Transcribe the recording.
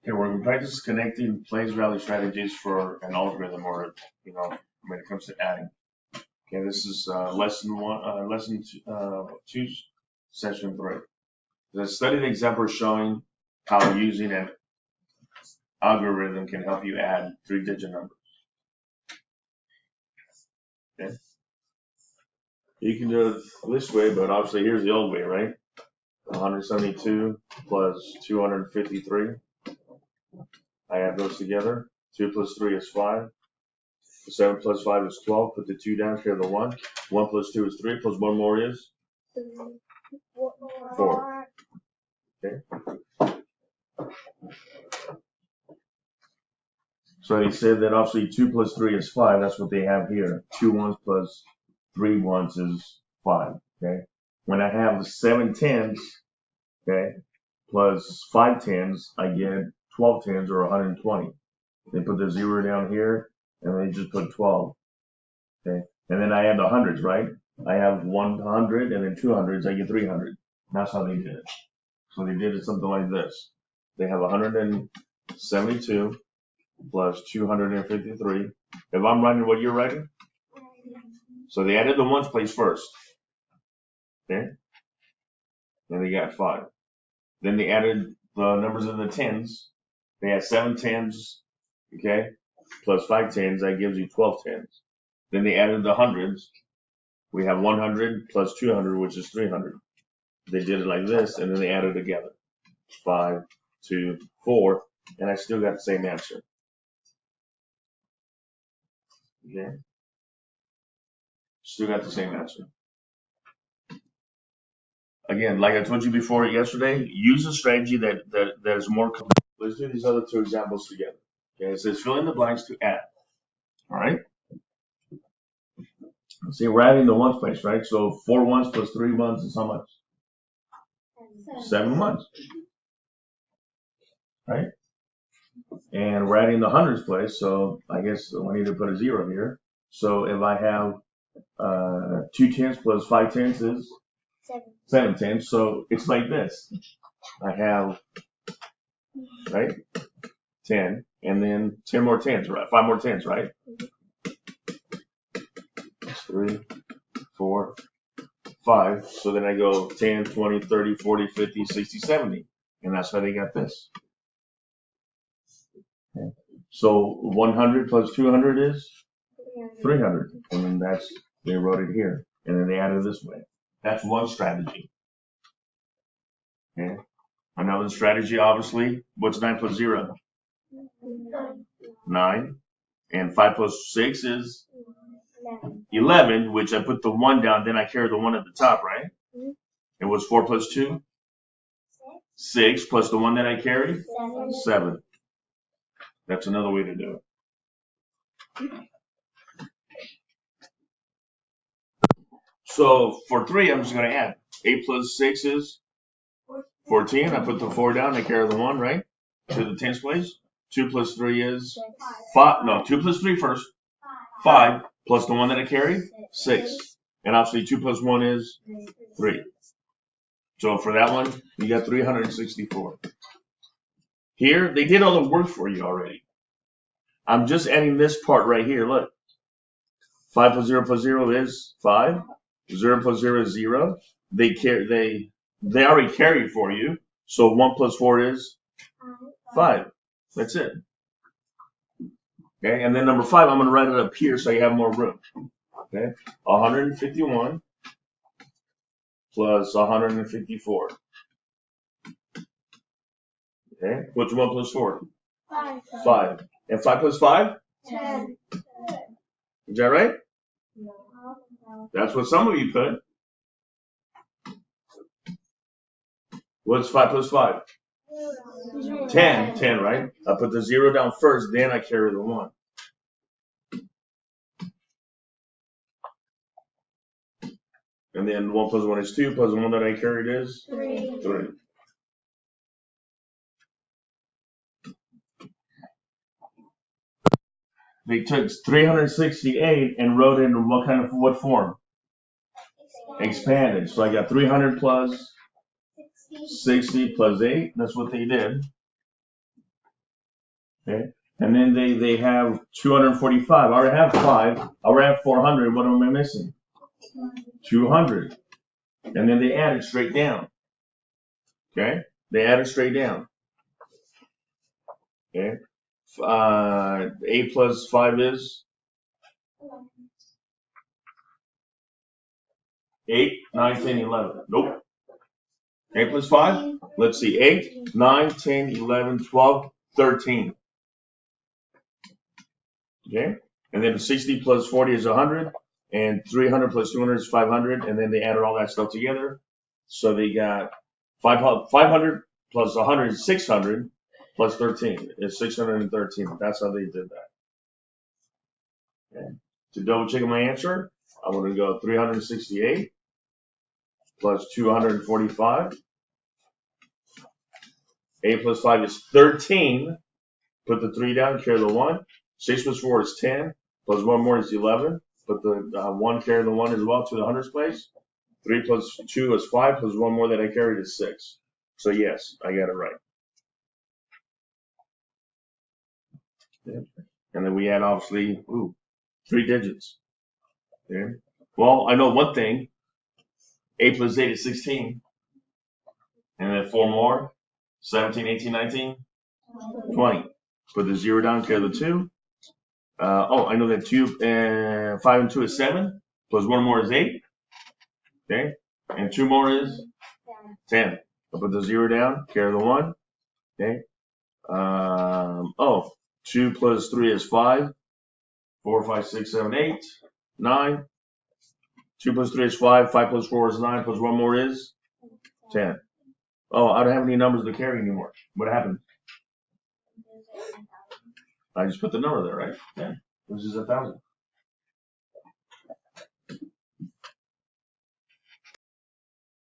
Okay, we're going to practice connecting place value strategies for an algorithm, or when it comes to adding. Okay, this is lesson two, session 3. The studied example is showing how using an algorithm can help you add 3-digit numbers. Okay, you can do it this way, but obviously here's the old way, right? 172 plus 253. I add those together. 2 plus 3 is 5. 7 plus 5 is 12. Put the 2 down, carry the 1. 1 plus 2 is 3. Plus 1 more is 4. Okay. So he said that obviously 2 plus 3 is 5. That's what they have here. 2 ones plus 3 ones is 5. Okay. When I have 7 tens, okay, plus 5 tens, I get 12 tens or 120. They put the 0 down here, and they just put 12. Okay. And then I add the hundreds, right? I have 100 and then 200s, I get 300. That's how they did it. So they did it something like this. They have 172 plus 253. If I'm writing what you're writing, so they added the ones place first. Okay. Then they got 5. Then they added the numbers in the tens. They had 7 tens, okay, plus 5 tens. That gives you 12 tens. Then they added the hundreds. We have 100 plus 200, which is 300. They did it like this, and then they added together. 5, 2, 4, and I still got the same answer. Okay. Still got the same answer. Again, like I told you before yesterday, use a strategy that is more complete. Let's do these other 2 examples together. Okay, it says fill in the blanks to add. All right. See, we're adding the ones place, right? So 4 ones plus 3 ones is how much? 7 ones. Right? And we're adding the hundreds place, so I guess we need to put a 0 here. So if I have 2 tens plus 5 tens is 7 tens. So it's like this. I have, right, 10, and then 10 more tens, right? 5 more tens, right? 3, 4, 5. So then I go 10, 20, 30, 40, 50, 60, 70. And that's how they got this. Okay. So 100 plus 200 is 300. And then they wrote it here. And then they added this way. That's one strategy. Okay. Another strategy, obviously, what's 9 plus 0? 9. And 5 plus 6 is 11, which I put the 1 down, then I carry the 1 at the top, right? It was 4 plus 2? 6 plus the 1 that I carry? 7. That's another way to do it. So for 3, I'm just going to add. 8 plus 6 is 14. I put the 4 down, I carry the 1, right? To the tens place. 2 plus 3 is 5. No, 2 plus 3 first. 5 plus the 1 that I carry? 6. And obviously 2 plus 1 is 3. So for that one, you got 364. Here, they did all the work for you already. I'm just adding this part right here. Look. 5 plus 0 is 5. 0 plus 0 is 0. They already carried for you. So 1 plus 4 is 5. That's it. Okay, and then number 5, I'm going to write it up here so you have more room. Okay, 151 plus 154. Okay, what's 1 plus 4? 5. And 5 plus 5? 10. Is that right? That's what some of you put. What's 5 plus 5? 10. 10, right? I put the 0 down first, then I carry the 1. And then 1 plus 1 is 2, plus the 1 that I carried is 3. 3. They took 368 and wrote it in what form? Expanded. So I got 300 plus 60 plus 8. That's what they did. Okay. And then they have 245. I already have 5. I already have 400. What am I missing? 200. And then they add it straight down. Okay. They add it straight down. Okay. 8 plus 5 is 8, 9, 10, 11. Nope. 8 plus 5? Let's see. 8, 9, 10, 11, 12, 13. Okay. And then 60 plus 40 is 100. And 300 plus 200 is 500. And then they added all that stuff together. So they got 500 plus 100 is 600 plus 13 is 613. That's how they did that. Okay. To double check my answer, I'm going to go 368 plus 245. 8 plus 5 is 13. Put the 3 down, carry the 1. 6 plus 4 is 10. Plus 1 more is 11. Put the 1, carry the 1 as well to the hundreds place. 3 plus 2 is 5. Plus 1 more that I carried is 6. So yes, I got it right. Yeah. And then we had obviously 3 digits. Yeah. Well, I know one thing. 8 plus 8 is 16. And then 4 more. 17, 18, 19, 20. Put the 0 down, carry the 2. I know that 5 and 2 is 7. Plus 1 more is 8. Okay. And 2 more is 10. I'll put the 0 down, carry the 1. Okay. 2 plus 3 is 5. 4, 5, 6, 7, 8, 9. 2 plus 3 is 5. 5 plus 4 is 9. Plus 1 more is 10. Oh, I don't have any numbers to carry anymore. What happened? I just put the number there, right? 10. This is 1,000.